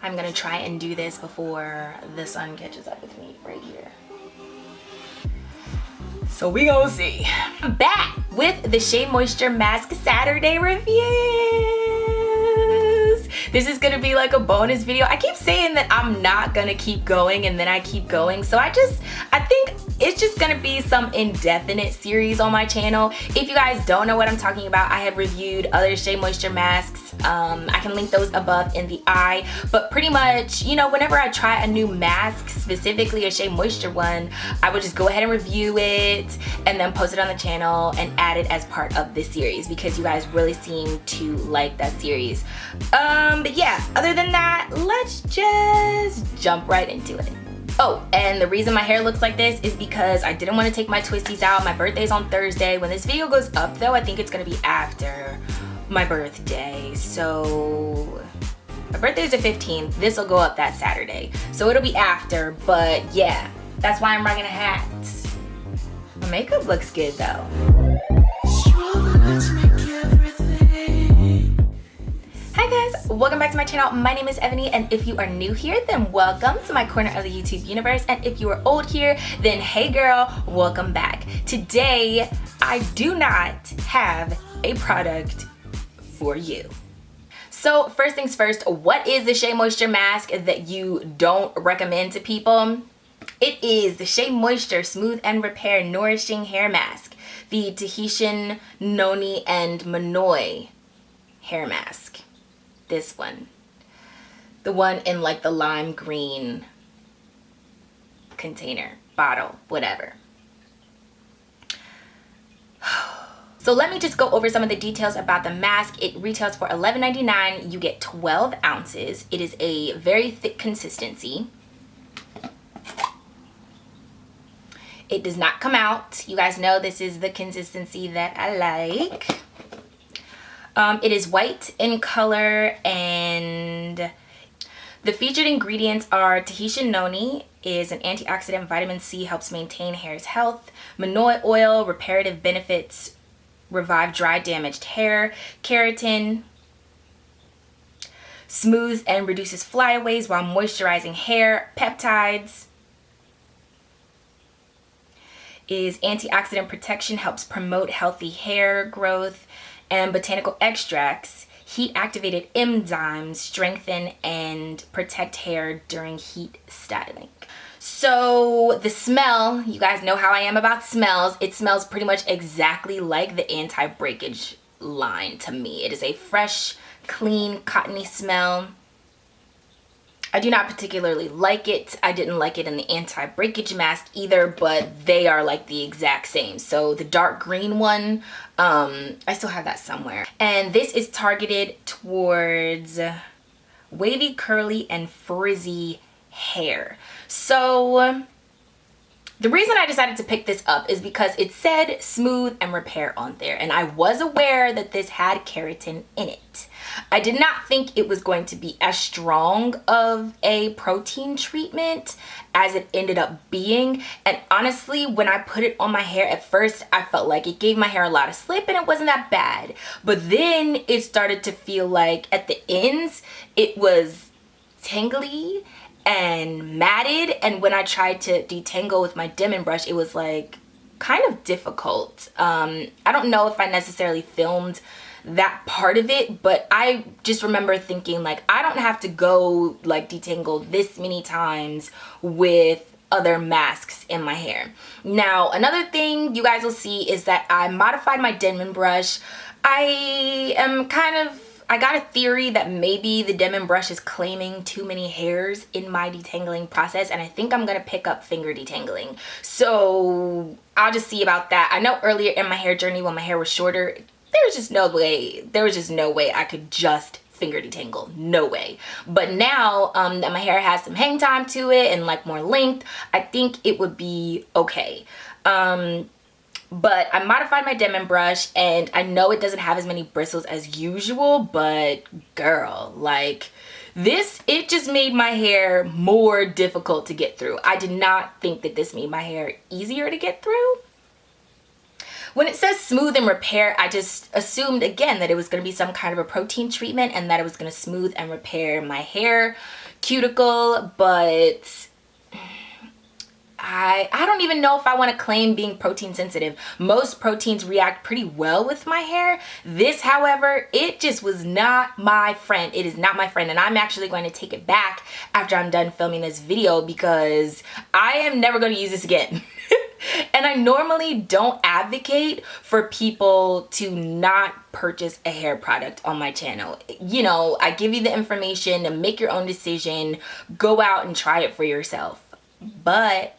I'm gonna try and do this before the sun catches up with me right here. So we gonna see. I'm back with the Shea Moisture Mask Saturday reviews. This is gonna be like a bonus video. I keep saying that I'm not gonna keep going and then I keep going. So I think it's just gonna be some indefinite series on my channel. If you guys don't know what I'm talking about, I have reviewed other Shea Moisture masks. I can link those above in the eye, but pretty much, you know, whenever I try a new mask, specifically a Shea Moisture one, I would just go ahead and review it and then post it on the channel and add it as part of this series because you guys really seem to like that series. But yeah, other than that, let's just jump right into it. Oh, and the reason my hair looks like this is because I didn't want to take my twisties out. My birthday's on Thursday. When this video goes up though, I think it's gonna be after my birthday. So my birthday's the 15th. This will go up that Saturday. So it'll be after, but yeah, that's why I'm rocking a hat. My makeup looks good though. Hi guys, welcome back to my channel. My name is eVani, and if you are new here, then welcome to my corner of the YouTube universe. And if you are old here, then hey girl, welcome back. Today, I do not have a product for you. So first things first, what is the Shea Moisture mask that you don't recommend to people? It is the Shea Moisture Smooth and Repair Nourishing Hair Mask, the Tahitian Noni Monoi hair mask. This one, the one in like the lime green container, bottle, whatever. So let me just go over some of the details about the mask. It retails for $11.99. You get 12 ounces. It is a very thick consistency. It does not come out. You guys know this is the consistency that I like. It is white in color, and the featured ingredients are Tahitian Noni is an antioxidant. Vitamin C helps maintain hair's health. Monoi oil, reparative benefits, revive dry damaged hair. Keratin smooths and reduces flyaways while moisturizing hair. Peptides is antioxidant protection, helps promote healthy hair growth. And botanical extracts, heat activated enzymes, strengthen and protect hair during heat styling. So the smell, you guys know how I am about smells. It smells pretty much exactly like the anti-breakage line to me. It is a fresh, clean, cottony smell. I do not particularly like it. I didn't like it in the anti-breakage mask either, but they are like the exact same. So the dark green one, I still have that somewhere. And this is targeted towards wavy, curly, and frizzy hair. So the reason I decided to pick this up is because it said smooth and repair on there, and I was aware that this had keratin in it. I did not think it was going to be as strong of a protein treatment as it ended up being. And honestly, when I put it on my hair at first, I felt like it gave my hair a lot of slip and it wasn't that bad. But then it started to feel like at the ends, it was tingly and matted, and when I tried to detangle with my Demon brush, it was like kind of difficult. I don't know if I necessarily filmed that part of it, but I just remember thinking like, I don't have to go like detangle this many times with other masks in my hair. Now, another thing you guys will see is that I modified my Demon brush. I got a theory that maybe the Demon brush is claiming too many hairs in my detangling process, and I think I'm gonna pick up finger detangling. So I'll just see about that. I know earlier in my hair journey when my hair was shorter, there was just no way I could just finger detangle. No way. But now that my hair has some hang time to it and like more length, I think it would be okay. But I modified my Demon brush, and I know it doesn't have as many bristles as usual, but girl, like this, it just made my hair more difficult to get through. I did not think that this made my hair easier to get through. When it says smooth and repair, I just assumed again that it was going to be some kind of a protein treatment and that it was going to smooth and repair my hair cuticle, but I don't even know if I want to claim being protein sensitive. Most proteins react pretty well with my hair. This, however, it just was not my friend. It is not my friend, and I'm actually going to take it back after I'm done filming this video because I am never going to use this again. And I normally don't advocate for people to not purchase a hair product on my channel. You know, I give you the information to make your own decision. Go out and try it for yourself. But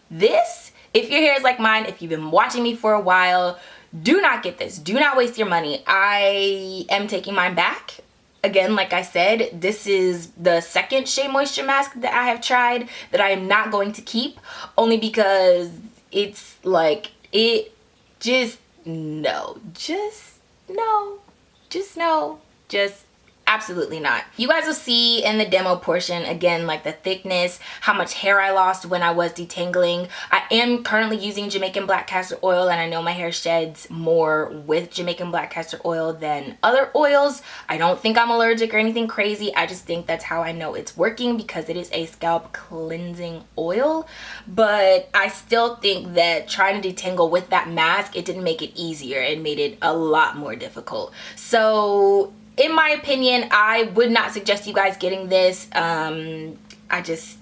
this, if your hair is like mine, if you've been watching me for a while, do not get this. Do not waste your money. I am taking mine back. Again, like I said, this is the second Shea Moisture Mask that I have tried that I am not going to keep, only because it's like, it just, no. Just no. Just no. Just absolutely not. You guys will see in the demo portion, again, like the thickness, how much hair I lost when I was detangling. I am currently using Jamaican black castor oil, and I know my hair sheds more with Jamaican black castor oil than other oils. I don't think I'm allergic or anything crazy. I just think that's how I know it's working, because it is a scalp cleansing oil. But I still think that trying to detangle with that mask, it didn't make it easier. It made it a lot more difficult. So in my opinion, I would not suggest you guys getting this. I just,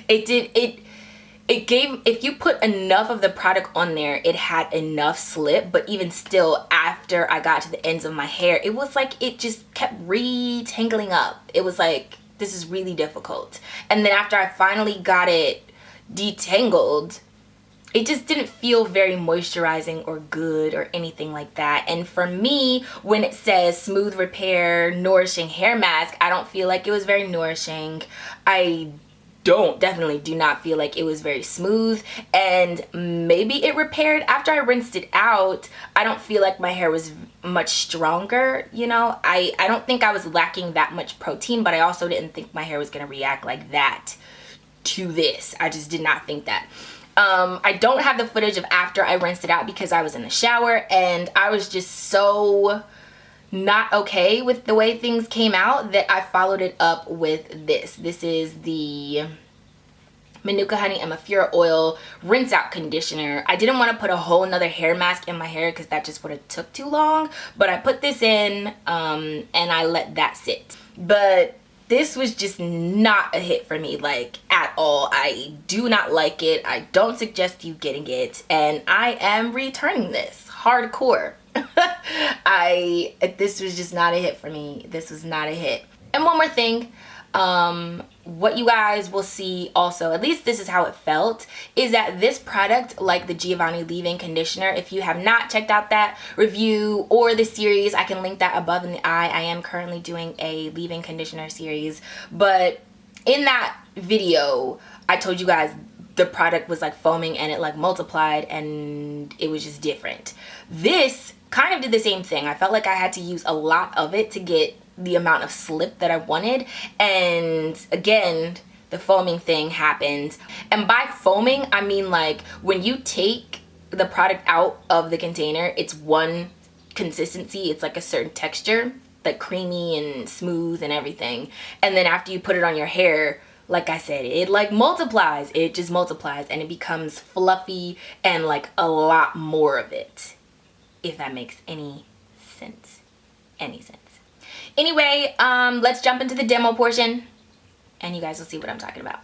it gave, if you put enough of the product on there, it had enough slip, but even still, after I got to the ends of my hair, it was like it just kept re-tangling up. It was like, this is really difficult. And then after I finally got it detangled, it just didn't feel very moisturizing or good or anything like that. And for me, when it says smooth repair nourishing hair mask, I don't feel like it was very nourishing. I definitely do not feel like it was very smooth, and maybe it repaired after I rinsed it out. I don't feel like my hair was much stronger, you know. I don't think I was lacking that much protein, but I also didn't think my hair was gonna react like that to this. I just did not think that. I don't have the footage of after I rinsed it out because I was in the shower and I was just so not okay with the way things came out that I followed it up with this. This is the Manuka Honey and Mafura Oil Rinse Out Conditioner. I didn't want to put a whole nother hair mask in my hair because that just would have took too long, but I put this in and I let that sit. But this was just not a hit for me, like, at all. I do not like it. I don't suggest you getting it, and I am returning this hardcore. This was just not a hit for me. This was not a hit. And one more thing, what you guys will see also, at least this is how it felt, is that this product, like the Giovanni leave-in conditioner, if you have not checked out that review or the series, I can link that above in the eye. I am currently doing a leave-in conditioner series, but in that video I told you guys the product was like foaming and it like multiplied and it was just different. This kind of did the same thing. I felt like I had to use a lot of it to get the amount of slip that I wanted, and again the foaming thing happened. And by foaming I mean like when you take the product out of the container, it's one consistency, it's like a certain texture, like creamy and smooth and everything, and then after you put it on your hair, like I said, it like multiplies. It just multiplies and it becomes fluffy and like a lot more of it, if that makes any sense. Anyway, let's jump into the demo portion and you guys will see what I'm talking about.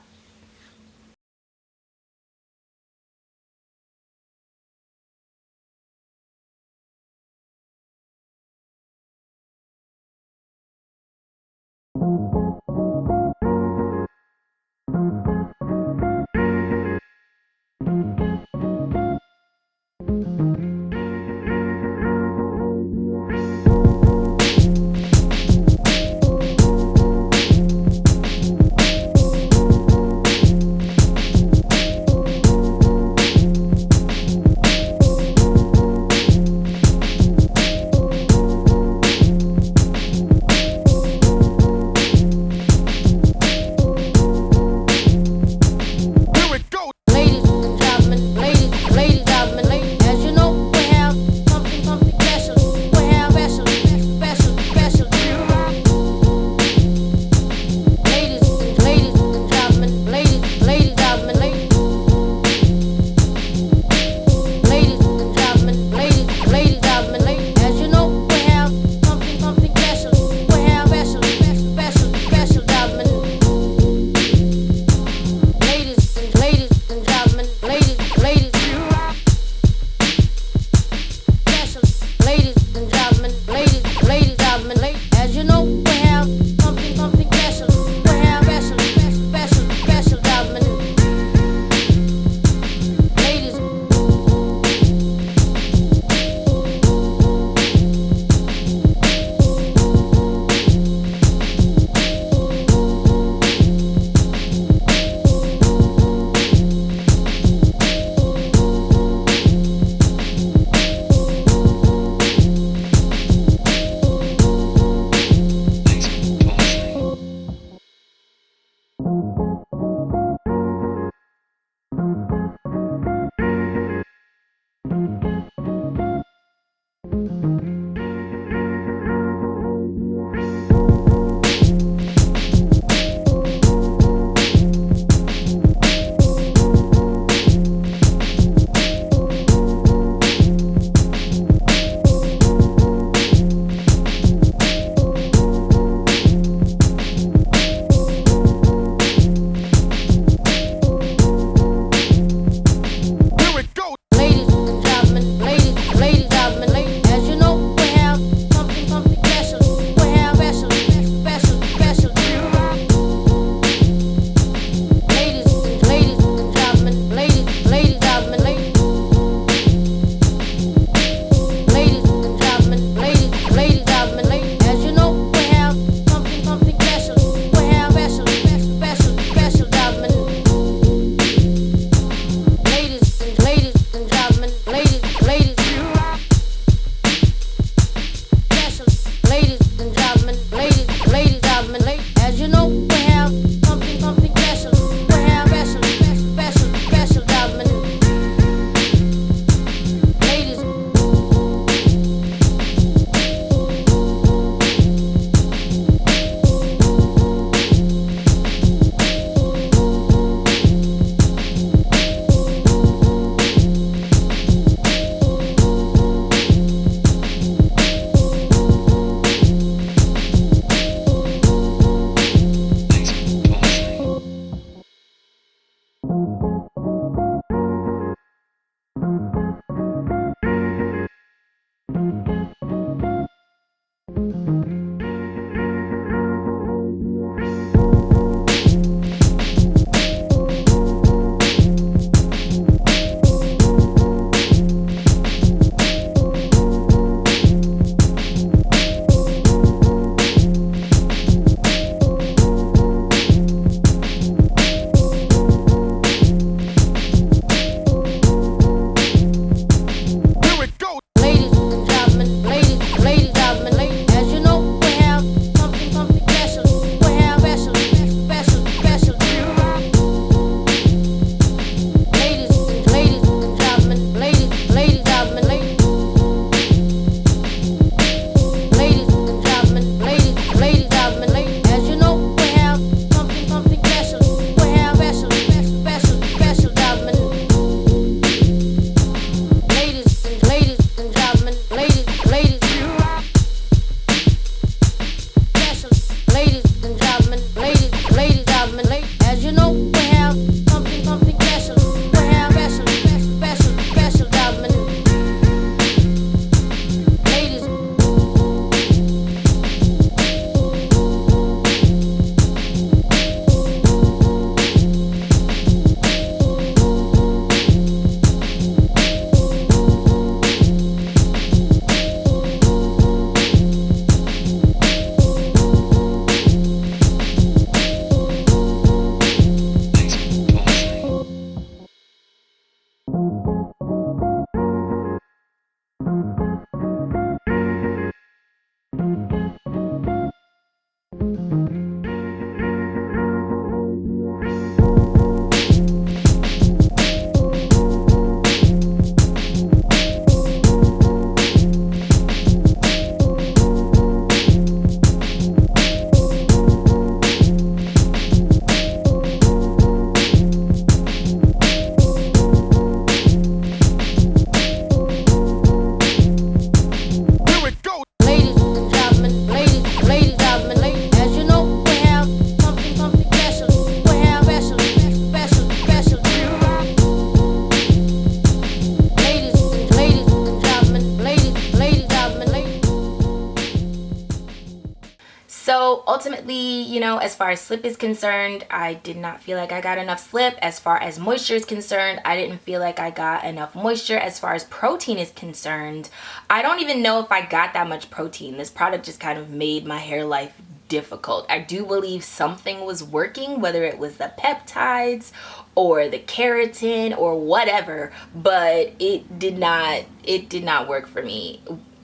So ultimately, you know, as far as slip is concerned, I did not feel like I got enough slip. As far as moisture is concerned, I didn't feel like I got enough moisture. As far as protein is concerned, I don't even know if I got that much protein. This product just kind of made my hair life difficult. I do believe something was working, whether it was the peptides or the keratin or whatever, but it did not work for me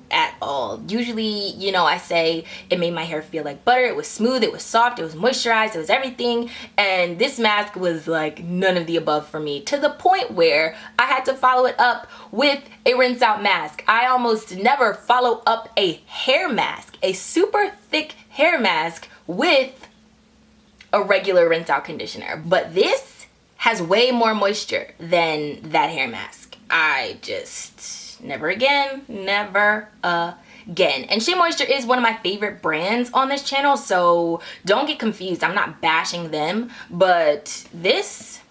at all. Usually, you know, I say it made my hair feel like butter. It was smooth, it was soft, it was moisturized, it was everything. And this mask was like none of the above for me, to the point where I had to follow it up with a rinse out mask. I almost never follow up a hair mask, a super thick hair mask, with a regular rinse out conditioner. But this has way more moisture than that hair mask. I just never again, never again. And Shea Moisture is one of my favorite brands on this channel, so don't get confused. I'm not bashing them, but this,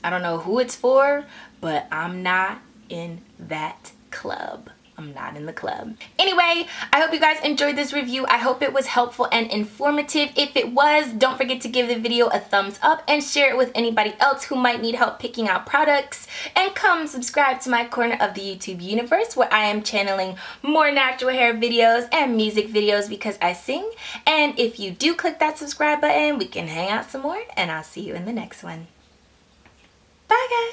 I don't know who it's for, but I'm not in that club. I'm not in the club. Anyway, I hope you guys enjoyed this review. I hope it was helpful and informative. If it was, don't forget to give the video a thumbs up and share it with anybody else who might need help picking out products. And come subscribe to my corner of the YouTube universe, where I am channeling more natural hair videos and music videos because I sing. And if you do click that subscribe button, we can hang out some more, and I'll see you in the next one. Bye guys!